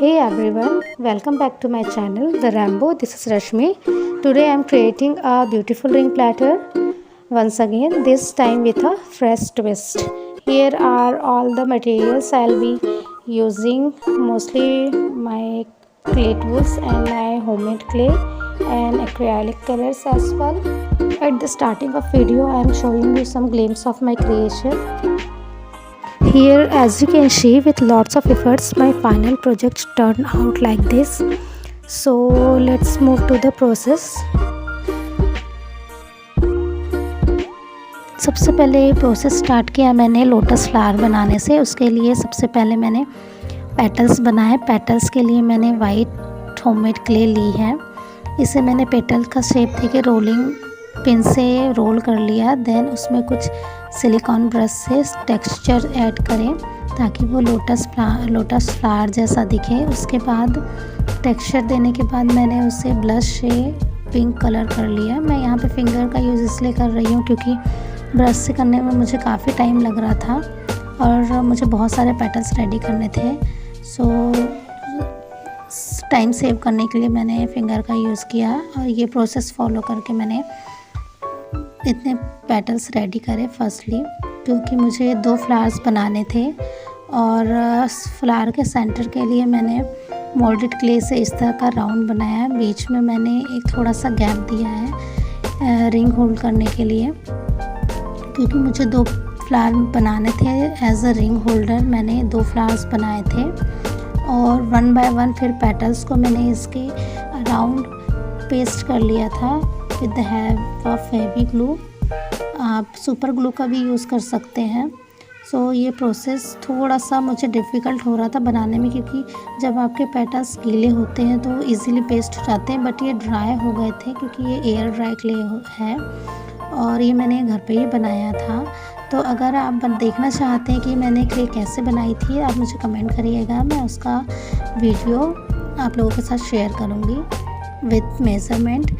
Hey everyone, welcome back to my channel The Rambo. This is Rashmi. Today I am creating a beautiful ring platter once again, this time with a fresh twist. Here are all the materials I'll be using, mostly my clay tools and my homemade clay and acrylic colors as well. At the starting of video I am showing you some glimpse of my creation. Here, as you can see, with lots of efforts my final project turned out like this. So let's move to the process. सबसे पहले process start किया मैंने lotus flower बनाने से। उसके लिए सबसे पहले मैंने पेटल्स बनाए। पेटल्स के लिए मैंने वाइट होममेड क्ले ली है। इसे मैंने पेटल का शेप देके रोलिंग पिन से रोल कर लिया। देन उसमें कुछ सिलिकॉन ब्रश से टेक्सचर ऐड करें ताकि वो लोटस फ्लावर जैसा दिखे। उसके बाद टेक्सचर देने के बाद मैंने उसे ब्लश से पिंक कलर कर लिया। मैं यहाँ पे फिंगर का यूज़ इसलिए कर रही हूँ क्योंकि ब्रश से करने में मुझे काफ़ी टाइम लग रहा था और मुझे बहुत सारे पेटल्स रेडी करने थे। सो टाइम सेव करने के लिए मैंने फिंगर का यूज़ किया और ये प्रोसेस फॉलो करके मैंने इतने पेटल्स रेडी करे। फर्स्टली क्योंकि मुझे 2 फ्लावर्स बनाने थे और फ्लावर के सेंटर के लिए मैंने मोल्डेड क्ले से इस तरह का राउंड बनाया है। बीच में मैंने एक थोड़ा सा गैप दिया है रिंग होल्ड करने के लिए, क्योंकि मुझे 2 फ्लावर बनाने थे एज अ रिंग होल्डर। मैंने 2 फ्लावर्स बनाए थे और 1 बाय 1 फिर पेटल्स को मैंने इसके अराउंड पेस्ट कर लिया था with the help of Fevi glue. आप सुपर ग्लू का भी यूज़ कर सकते हैं। सो ये प्रोसेस थोड़ा सा मुझे डिफ़िकल्ट हो रहा था बनाने में, क्योंकि जब आपके पेटल्स गीले होते हैं तो इजीली पेस्ट हो जाते हैं, बट ये ड्राई हो गए थे क्योंकि ये एयर ड्राई क्ले है और ये मैंने घर पे ही बनाया था। तो अगर आप देखना चाहते हैं कि मैंने क्ले कैसे बनाई थी, आप मुझे कमेंट करिएगा। मैं उसका वीडियो आप लोगों के साथ शेयर करूँगी विथ मेज़रमेंट।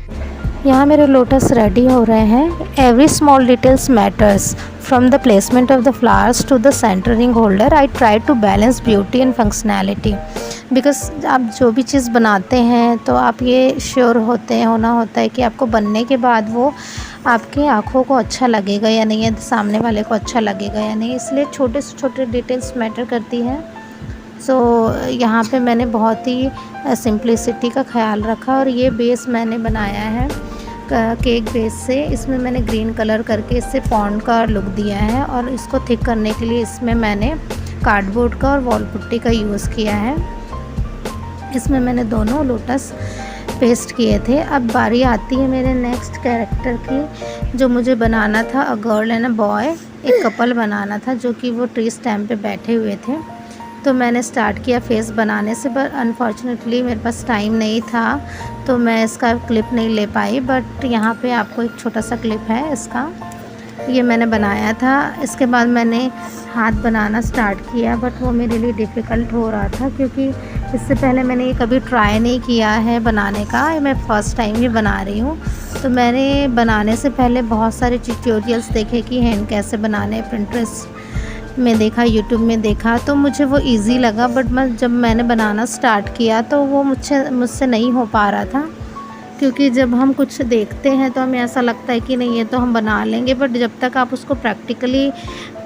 यहाँ मेरे लोटस रेडी हो रहे हैं। Every small details matters from the placement of the flowers to the centre ring holder. I try to balance beauty and functionality, because आप जो भी चीज़ बनाते हैं तो आप ये श्योर होना होता है कि आपको बनने के बाद वो आपके आँखों को अच्छा लगेगा या नहीं, या सामने वाले को अच्छा लगेगा या नहीं। इसलिए छोटे से छोटे डिटेल्स मैटर करती हैं। सो यहाँ पे मैंने बहुत ही सिंप्लिसिटी का ख्याल रखा और ये बेस मैंने बनाया है केक बेस से। इसमें मैंने ग्रीन कलर करके इससे पॉन्ड का लुक दिया है और इसको थिक करने के लिए इसमें मैंने कार्डबोर्ड का और वॉल पुट्टी का यूज़ किया है। इसमें मैंने दोनों लोटस पेस्ट किए थे। अब बारी आती है मेरे नेक्स्ट कैरेक्टर की, जो मुझे बनाना था a girl and a boy. एक कपल बनाना था जो कि वो ट्री स्टैम्प पे बैठे हुए थे। तो मैंने स्टार्ट किया फेस बनाने से, पर अनफॉर्चुनेटली मेरे पास टाइम नहीं था तो मैं इसका क्लिप नहीं ले पाई। बट यहाँ पे आपको एक छोटा सा क्लिप है इसका, ये मैंने बनाया था। इसके बाद मैंने हाथ बनाना स्टार्ट किया, बट वो मेरे लिए डिफ़िकल्ट हो रहा था क्योंकि इससे पहले मैंने ये कभी ट्राई नहीं किया है बनाने का। मैं फ़र्स्ट टाइम ही बना रही हूँ। तो मैंने बनाने से पहले बहुत सारे ट्यूटोरियल्स देखे कि हैंड कैसे बनाने, पिंटरेस्ट में देखा, यूट्यूब में देखा, तो मुझे वो इजी लगा। बट जब मैंने बनाना स्टार्ट किया तो वो मुझसे नहीं हो पा रहा था, क्योंकि जब हम कुछ देखते हैं तो हमें ऐसा लगता है कि नहीं ये तो हम बना लेंगे, बट जब तक आप उसको प्रैक्टिकली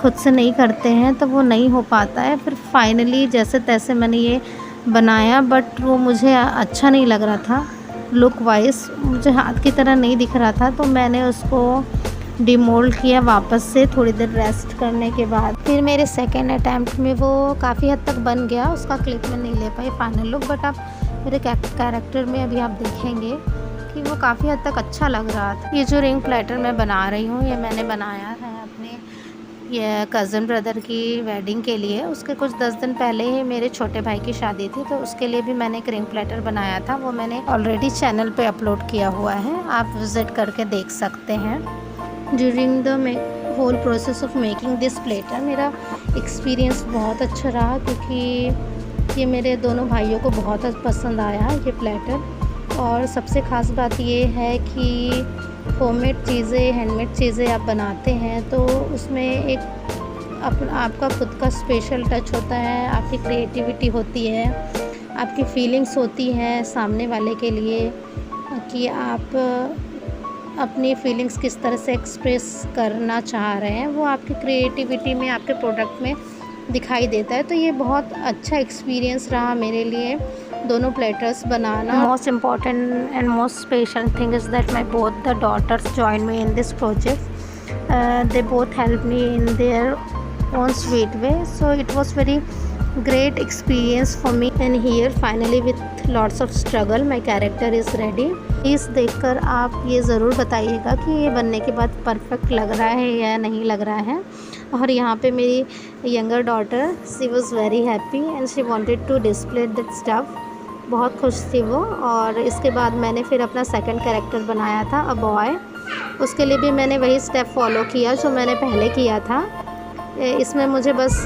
खुद से नहीं करते हैं तो वो नहीं हो पाता है। फिर फाइनली जैसे तैसे मैंने ये बनाया, बट वो मुझे अच्छा नहीं लग रहा था। लुक वाइज मुझे हाथ की तरह नहीं दिख रहा था, तो मैंने उसको डिमोल्ड किया वापस से थोड़ी देर रेस्ट करने के बाद। फिर मेरे सेकेंड अटैम्प्ट में वो काफ़ी हद तक बन गया। उसका क्लिप में नहीं ले पाई फाइनल लुक, बट आप मेरे कैरेक्टर में अभी आप देखेंगे कि वो काफ़ी हद तक अच्छा लग रहा था। ये जो रिंग प्लेटर मैं बना रही हूँ, ये मैंने बनाया है अपने ये कज़न ब्रदर की वेडिंग के लिए। उसके कुछ 10 दिन पहले ही मेरे छोटे भाई की शादी थी, तो उसके लिए भी मैंने एक रिंग प्लेटर बनाया था। वो मैंने ऑलरेडी चैनल पे अपलोड किया हुआ है, आप विज़िट करके देख सकते हैं। During the whole process of making this platter मेरा एक्सपीरियंस बहुत अच्छा रहा, क्योंकि ये मेरे दोनों भाइयों को बहुत पसंद आया ये प्लेटर। और सबसे ख़ास बात ये है कि होममेड चीज़ें, हैंडमेड चीज़ें आप बनाते हैं तो उसमें एक आपका खुद का स्पेशल टच होता है, आपकी क्रिएटिविटी होती है, आपकी फीलिंग्स होती हैं सामने वाले के लिए कि आप अपनी फीलिंग्स किस तरह से एक्सप्रेस करना चाह रहे हैं, वो आपकी क्रिएटिविटी में, आपके प्रोडक्ट में दिखाई देता है। तो ये बहुत अच्छा एक्सपीरियंस रहा मेरे लिए दोनों प्लेटर्स बनाना। Most important and most special thing is that my both the daughters join me in this project. They both helped me in their own sweet way, so it was very great experience for me. And here finally with lots of struggle my character is ready. Please देखकर आप ये ज़रूर बताइएगा कि ये बनने के बाद परफेक्ट लग रहा है या नहीं लग रहा है. और यहाँ पे मेरी younger daughter, she was very happy and she wanted to display that stuff. बहुत खुश थी वो. और इसके बाद मैंने फिर अपना सेकंड कैरेक्टर बनाया था, अ बॉय. उसके लिए भी मैंने वही स्टेप फॉलो किया जो मैंने पहले किया था. इसमें मुझे बस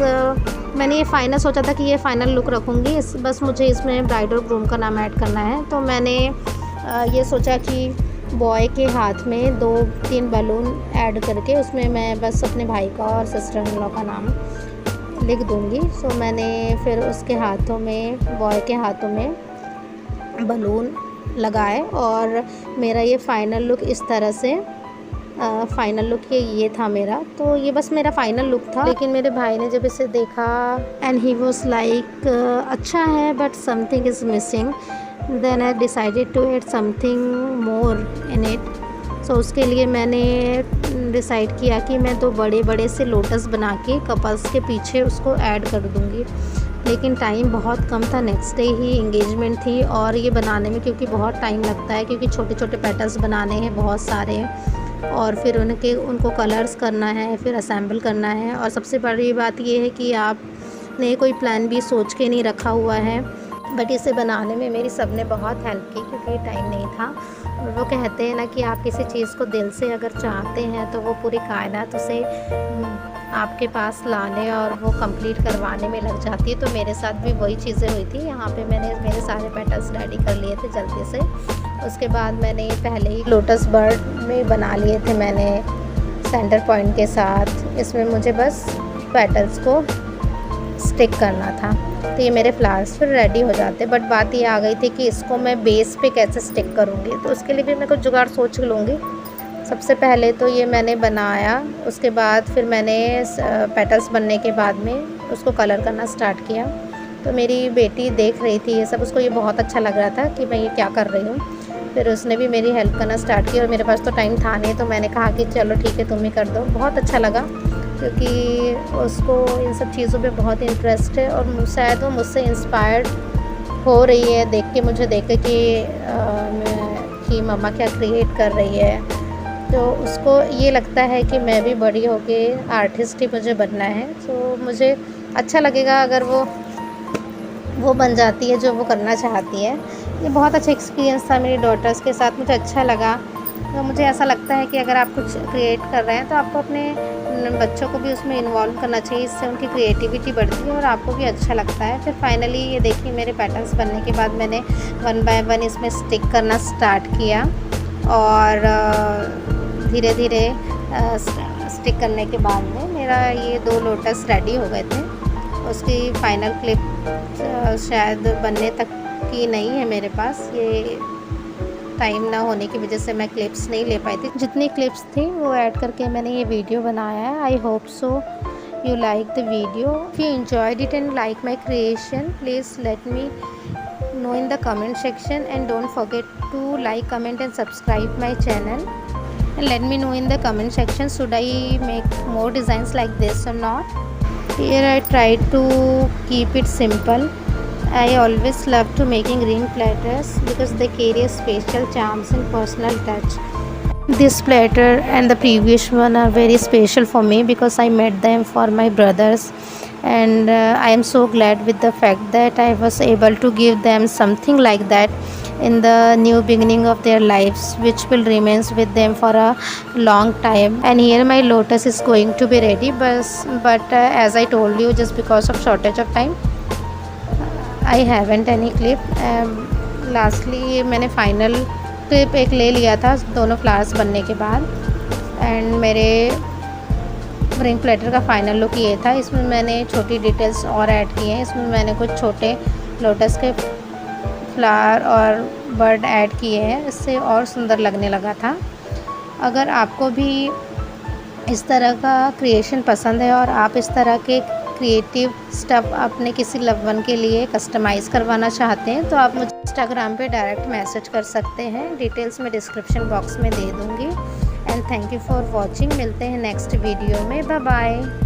मैंने ये फ़ाइनल सोचा था कि ये फ़ाइनल लुक रखूँगी, बस मुझे इसमें ब्राइड और ग्रूम का नाम ऐड करना है. तो मैंने ये सोचा कि बॉय के हाथ में 2-3 बलून ऐड करके उसमें मैं बस अपने भाई का और सिस्टर इन लॉ का नाम लिख दूँगी. सो मैंने फिर उसके हाथों में, बॉय के हाथों में बलून लगाए और मेरा ये फ़ाइनल लुक इस तरह से, फ़ाइनल लुक ये था मेरा. तो ये बस मेरा फ़ाइनल लुक था. लेकिन मेरे भाई ने जब इसे देखा एंड ही वाज लाइक अच्छा है but something is missing. Then I decided to add something more in it. So उसके लिए मैंने डिसाइड किया कि मैं 2 बड़े से लोटस बना के कपल्स के पीछे उसको ऐड कर दूँगी. लेकिन टाइम बहुत कम था, नेक्स्ट डे ही इंगेजमेंट थी. और ये बनाने में क्योंकि बहुत टाइम लगता है, क्योंकि छोटे छोटे पेटल्स बनाने हैं बहुत सारे, और फिर उनको कलर्स करना है, फिर असेंबल करना है. और सबसे बड़ी बात ये है कि आपने कोई प्लान भी सोच के नहीं रखा हुआ है. बट इसे बनाने में मेरी सब ने बहुत हेल्प की क्योंकि टाइम नहीं था. और वो कहते हैं ना कि आप किसी चीज़ को दिल से अगर चाहते हैं तो वो पूरी कायनात उसे आपके पास लाने और वो कंप्लीट करवाने में लग जाती है. तो मेरे साथ भी वही चीज़ें हुई थी. यहाँ पे मैंने मेरे सारे पेटल्स रेडी कर लिए थे जल्दी से. उसके बाद मैंने पहले ही लोटस बर्ड में बना लिए थे मैंने सेंटर पॉइंट के साथ. इसमें मुझे बस पेटल्स को स्टिक करना था. तो ये मेरे फ्लावर्स फिर रेडी हो जाते. बट बात ये आ गई थी कि इसको मैं बेस पे कैसे स्टिक करूँगी. तो उसके लिए भी मैं कुछ जुगाड़ सोच लूँगी. सबसे पहले तो ये मैंने बनाया. उसके बाद फिर मैंने पेटल्स बनने के बाद में उसको कलर करना स्टार्ट किया. तो मेरी बेटी देख रही थी ये सब, उसको ये बहुत अच्छा लग रहा था कि मैं ये क्या कर रही हूँ. फिर उसने भी मेरी हेल्प करना स्टार्ट किया. और मेरे पास तो टाइम था नहीं, तो मैंने कहा कि चलो ठीक है तुम ही कर दो. बहुत अच्छा लगा क्योंकि उसको इन सब चीज़ों पे बहुत इंटरेस्ट है. और शायद वो मुझसे इंस्पायर्ड हो रही है देख के, मुझे देख के कि मम्मा क्या क्रिएट कर रही है. तो उसको ये लगता है कि मैं भी बड़ी होके आर्टिस्ट ही मुझे बनना है. तो मुझे अच्छा लगेगा अगर वो बन जाती है जो वो करना चाहती है. ये बहुत अच्छा एक्सपीरियंस था मेरी डॉटर्स के साथ, मुझे अच्छा लगा. तो मुझे ऐसा लगता है कि अगर आप कुछ क्रिएट कर रहे हैं तो आपको अपने बच्चों को भी उसमें इन्वॉल्व करना चाहिए. इससे उनकी क्रिएटिविटी बढ़ती है और आपको भी अच्छा लगता है. फिर फाइनली ये देखिए मेरे पैटर्न्स बनने के बाद मैंने 1 बाय 1 इसमें स्टिक करना स्टार्ट किया. और धीरे धीरे स्टिक करने के बाद में मेरा ये 2 लोटस रेडी हो गए थे. उसकी फ़ाइनल क्लिप शायद बनने तक की नहीं है मेरे पास. ये टाइम ना होने की वजह से मैं क्लिप्स नहीं ले पाई थी. जितनी क्लिप्स थी वो ऐड करके मैंने ये वीडियो बनाया है. I hope so you like the video. If you enjoyed it and like my creation, please let me know in the comment section, and don't forget to like, comment and subscribe my channel. And let me know in the comment section, should I make more designs like this or not. Here I tried to keep it simple. I always love to making ring platters because they carry a special charms and personal touch. This platter and the previous one are very special for me because I made them for my brothers. And I am so glad with the fact that I was able to give them something like that in the new beginning of their lives, which will remain with them for a long time. And here my lotus is going to be ready, but as I told you, just because of shortage of time, I haven't any clip. Lastly मैंने final clip एक ले लिया था दोनों flowers बनने के बाद. And मेरे रिंग प्लेटर का फाइनल लुक ये था. इसमें मैंने छोटी डिटेल्स और ऐड की हैं. इसमें मैंने कुछ छोटे लोटस के फ्लावर और बर्ड ऐड किए हैं, इससे और सुंदर लगने लगा था। अगर आपको भी इस तरह का क्रिएशन पसंद है और आप इस तरह के क्रिएटिव स्टफ़ अपने किसी लव वन के लिए कस्टमाइज़ करवाना चाहते हैं तो आप मुझे इंस्टाग्राम पे डायरेक्ट मैसेज कर सकते हैं। डिटेल्स मैं डिस्क्रिप्शन बॉक्स में दे दूँगी। And thank you for watching. मिलते हैं नेक्स्ट वीडियो में। Bye bye.